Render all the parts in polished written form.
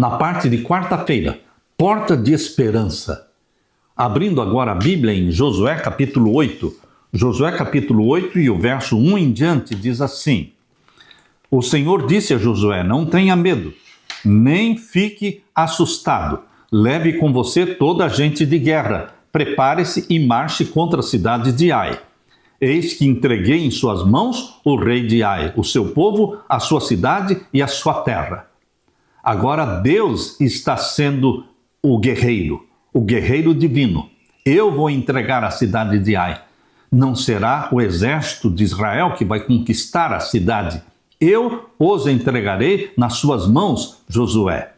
na parte de quarta-feira, porta de esperança. Abrindo agora a Bíblia em Josué capítulo 8. Josué capítulo 8 e o verso 1 em diante diz assim: O Senhor disse a Josué: não tenha medo, nem fique assustado. Leve com você toda a gente de guerra. Prepare-se e marche contra a cidade de Ai. Eis que entreguei em suas mãos o rei de Ai, o seu povo, a sua cidade e a sua terra. Agora Deus está sendo o guerreiro divino. Eu vou entregar a cidade de Ai. Não será o exército de Israel que vai conquistar a cidade. Eu os entregarei nas suas mãos, Josué.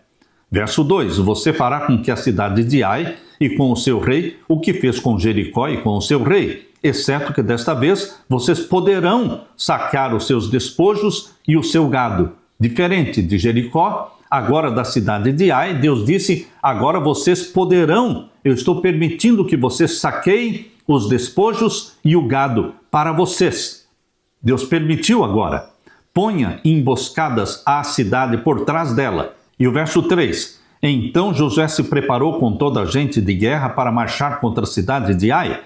Verso 2: Você fará com que a cidade de Ai e com o seu rei o que fez com Jericó e com o seu rei, exceto que desta vez vocês poderão saquear os seus despojos e o seu gado. Diferente de Jericó, agora da cidade de Ai, Deus disse: agora vocês poderão, eu estou permitindo que vocês saqueiem os despojos e o gado para vocês. Deus permitiu agora. Ponha emboscadas à cidade por trás dela. E o verso 3: Então Josué se preparou com toda a gente de guerra para marchar contra a cidade de Ai.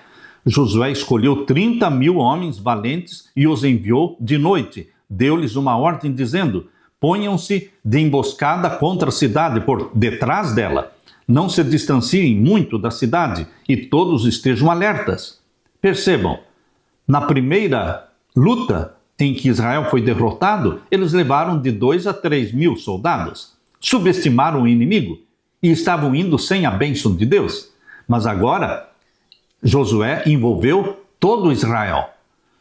Josué escolheu 30.000 homens valentes e os enviou de noite. Deu-lhes uma ordem dizendo: ponham-se de emboscada contra a cidade por detrás dela. Não se distanciem muito da cidade e todos estejam alertas. Percebam, na primeira luta em que Israel foi derrotado, eles levaram de 2 a 3 mil soldados. Subestimaram o inimigo e estavam indo sem a bênção de Deus. Mas agora, Josué envolveu todo Israel.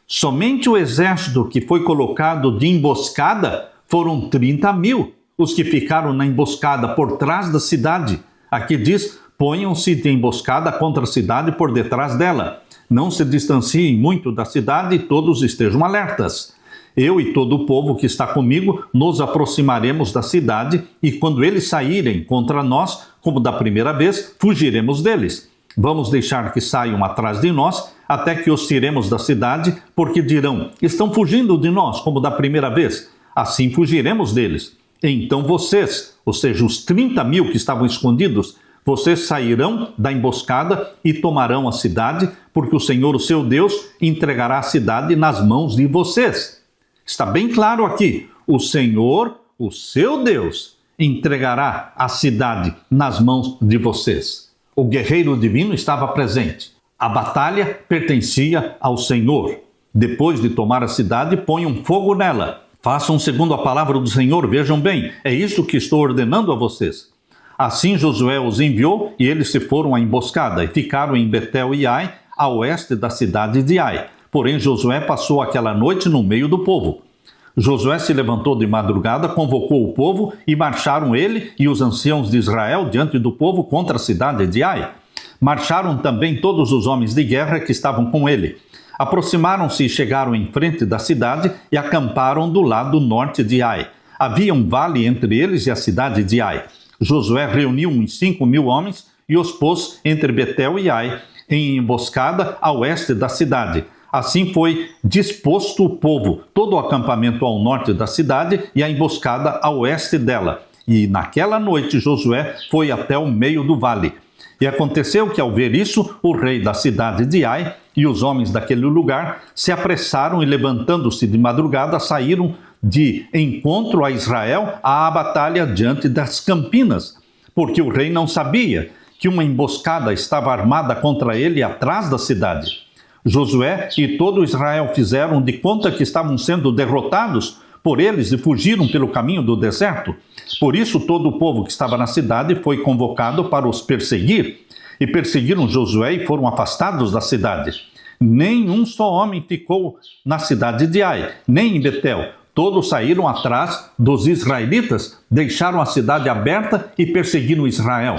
Somente o exército que foi colocado de emboscada foram 30.000, os que ficaram na emboscada por trás da cidade. Aqui diz: ponham-se de emboscada contra a cidade por detrás dela. Não se distanciem muito da cidade e todos estejam alertas. Eu e todo o povo que está comigo nos aproximaremos da cidade e quando eles saírem contra nós, como da primeira vez, fugiremos deles. Vamos deixar que saiam atrás de nós até que os tiremos da cidade, porque dirão: estão fugindo de nós como da primeira vez. Assim fugiremos deles. Então vocês, ou seja, os 30.000 que estavam escondidos, vocês sairão da emboscada e tomarão a cidade, porque o Senhor, o seu Deus, entregará a cidade nas mãos de vocês. Está bem claro aqui: o Senhor, o seu Deus, entregará a cidade nas mãos de vocês. O guerreiro divino estava presente. A batalha pertencia ao Senhor. Depois de tomar a cidade, ponham fogo nela. Façam segundo a palavra do Senhor, vejam bem, é isso que estou ordenando a vocês. Assim Josué os enviou e eles se foram à emboscada e ficaram em Betel e Ai, a oeste da cidade de Ai. Porém Josué passou aquela noite no meio do povo. Josué se levantou de madrugada, convocou o povo e marcharam ele e os anciãos de Israel diante do povo contra a cidade de Ai. Marcharam também todos os homens de guerra que estavam com ele. Aproximaram-se e chegaram em frente da cidade e acamparam do lado norte de Ai. Havia um vale entre eles e a cidade de Ai. Josué reuniu uns 5.000 homens e os pôs entre Betel e Ai, em emboscada a oeste da cidade. Assim foi disposto o povo, todo o acampamento ao norte da cidade e a emboscada a oeste dela. E naquela noite Josué foi até o meio do vale. E aconteceu que, ao ver isso, o rei da cidade de Ai e os homens daquele lugar se apressaram e, levantando-se de madrugada, saíram de encontro a Israel à batalha diante das campinas, porque o rei não sabia que uma emboscada estava armada contra ele atrás da cidade. Josué e todo Israel fizeram de conta que estavam sendo derrotados por eles e fugiram pelo caminho do deserto. Por isso todo o povo que estava na cidade foi convocado para os perseguir. E perseguiram Josué e foram afastados da cidade. Nenhum só homem ficou na cidade de Ai, nem em Betel. Todos saíram atrás dos israelitas, deixaram a cidade aberta e perseguiram Israel.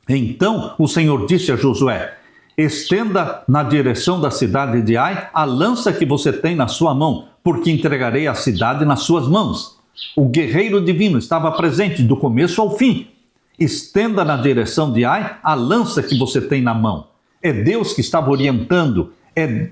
Então o Senhor disse a Josué: estenda na direção da cidade de Ai a lança que você tem na sua mão, porque entregarei a cidade nas suas mãos. O guerreiro divino estava presente do começo ao fim. Estenda na direção de Ai a lança que você tem na mão. É Deus que estava orientando,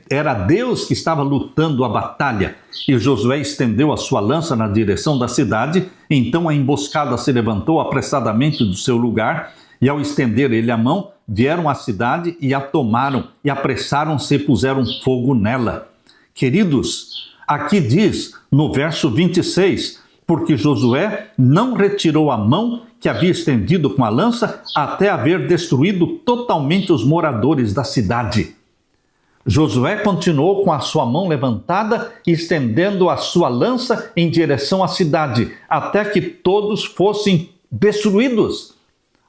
era Deus que estava lutando a batalha. E Josué estendeu a sua lança na direção da cidade. Então a emboscada se levantou apressadamente do seu lugar, e ao estender ele a mão, vieram à cidade e a tomaram, e apressaram-se e puseram fogo nela. Queridos, aqui diz no verso 26, porque Josué não retirou a mão que havia estendido com a lança até haver destruído totalmente os moradores da cidade. Josué continuou com a sua mão levantada, estendendo a sua lança em direção à cidade, até que todos fossem destruídos,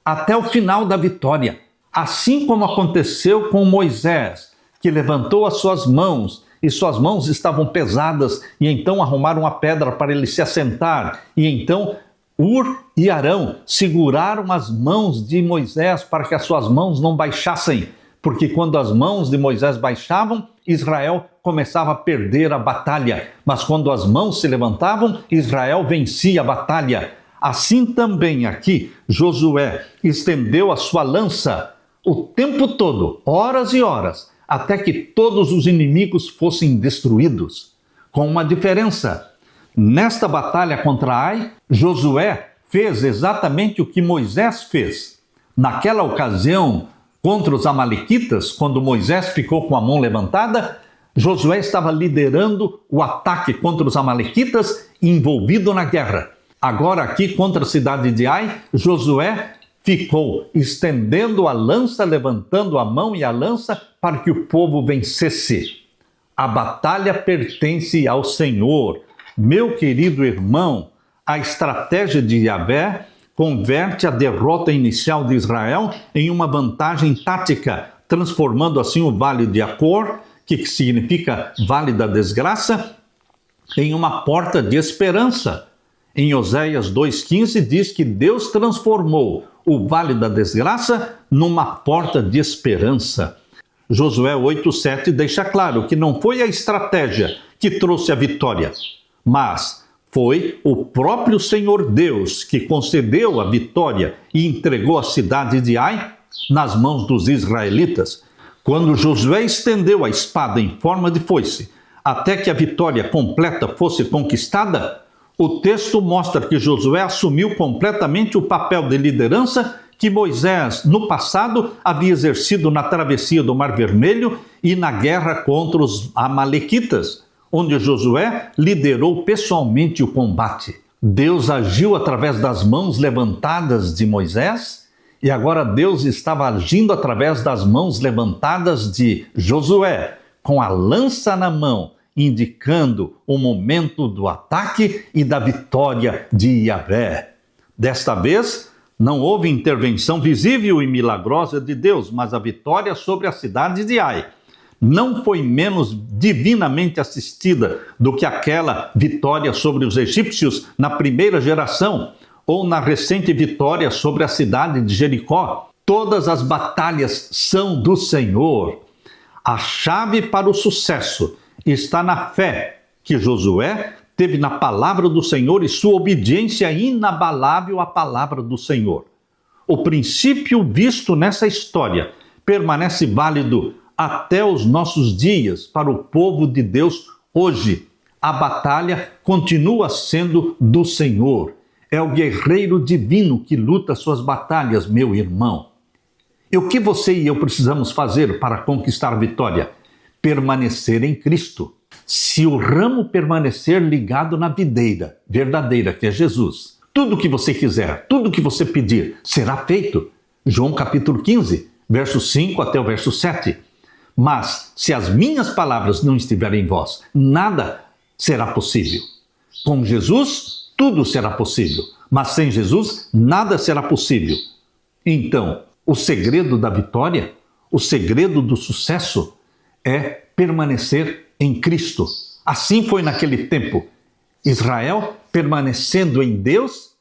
até o final da vitória. Assim como aconteceu com Moisés, que levantou as suas mãos, e suas mãos estavam pesadas, e então arrumaram a pedra para ele se assentar, e então Hur e Arão seguraram as mãos de Moisés para que as suas mãos não baixassem, porque quando as mãos de Moisés baixavam, Israel começava a perder a batalha, mas quando as mãos se levantavam, Israel vencia a batalha. Assim também aqui, Josué estendeu a sua lança o tempo todo, horas e horas, até que todos os inimigos fossem destruídos. Com uma diferença: nesta batalha contra Ai, Josué fez exatamente o que Moisés fez. Naquela ocasião, contra os amalequitas, quando Moisés ficou com a mão levantada, Josué estava liderando o ataque contra os amalequitas e envolvido na guerra. Agora aqui, contra a cidade de Ai, Josué ficou estendendo a lança, levantando a mão e a lança para que o povo vencesse. A batalha pertence ao Senhor. Meu querido irmão, a estratégia de Yahvé converte a derrota inicial de Israel em uma vantagem tática, transformando assim o Vale de Acor, que significa Vale da Desgraça, em uma porta de esperança. Em Oséias 2,15 diz que Deus transformou o Vale da Desgraça numa porta de esperança. Josué 8,7 deixa claro que não foi a estratégia que trouxe a vitória, mas foi o próprio Senhor Deus que concedeu a vitória e entregou a cidade de Ai nas mãos dos israelitas. Quando Josué estendeu a espada em forma de foice até que a vitória completa fosse conquistada, o texto mostra que Josué assumiu completamente o papel de liderança que Moisés, no passado, havia exercido na travessia do Mar Vermelho e na guerra contra os amalequitas, onde Josué liderou pessoalmente o combate. Deus agiu através das mãos levantadas de Moisés, e agora Deus estava agindo através das mãos levantadas de Josué, com a lança na mão, indicando o momento do ataque e da vitória de Yahvé. Desta vez, não houve intervenção visível e milagrosa de Deus, mas a vitória sobre a cidade de Ai não foi menos divinamente assistida do que aquela vitória sobre os egípcios na primeira geração, ou na recente vitória sobre a cidade de Jericó. Todas as batalhas são do Senhor. A chave para o sucesso está na fé que Josué teve na palavra do Senhor e sua obediência inabalável à palavra do Senhor. O princípio visto nessa história permanece válido até os nossos dias para o povo de Deus hoje. A batalha continua sendo do Senhor. É o guerreiro divino que luta suas batalhas, meu irmão. E o que você e eu precisamos fazer para conquistar a vitória? Permanecer em Cristo. Se o ramo permanecer ligado na videira verdadeira, que é Jesus, tudo o que você quiser, tudo o que você pedir, será feito. João capítulo 15, verso 5 até o verso 7. Mas se as minhas palavras não estiverem em vós, nada será possível. Com Jesus, tudo será possível, mas sem Jesus, nada será possível. Então, o segredo da vitória, o segredo do sucesso é permanecer em Cristo. Assim foi naquele tempo. Israel permanecendo em Deus,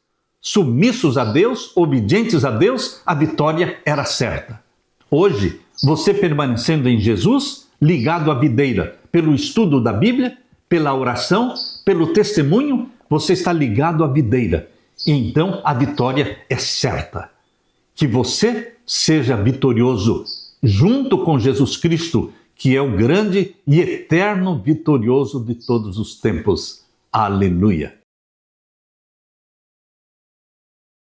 submissos a Deus, obedientes a Deus, a vitória era certa. Hoje, você permanecendo em Jesus, ligado à videira, pelo estudo da Bíblia, pela oração, pelo testemunho, você está ligado à videira. E então a vitória é certa. Que você seja vitorioso junto com Jesus Cristo, que é o grande e eterno vitorioso de todos os tempos. Aleluia!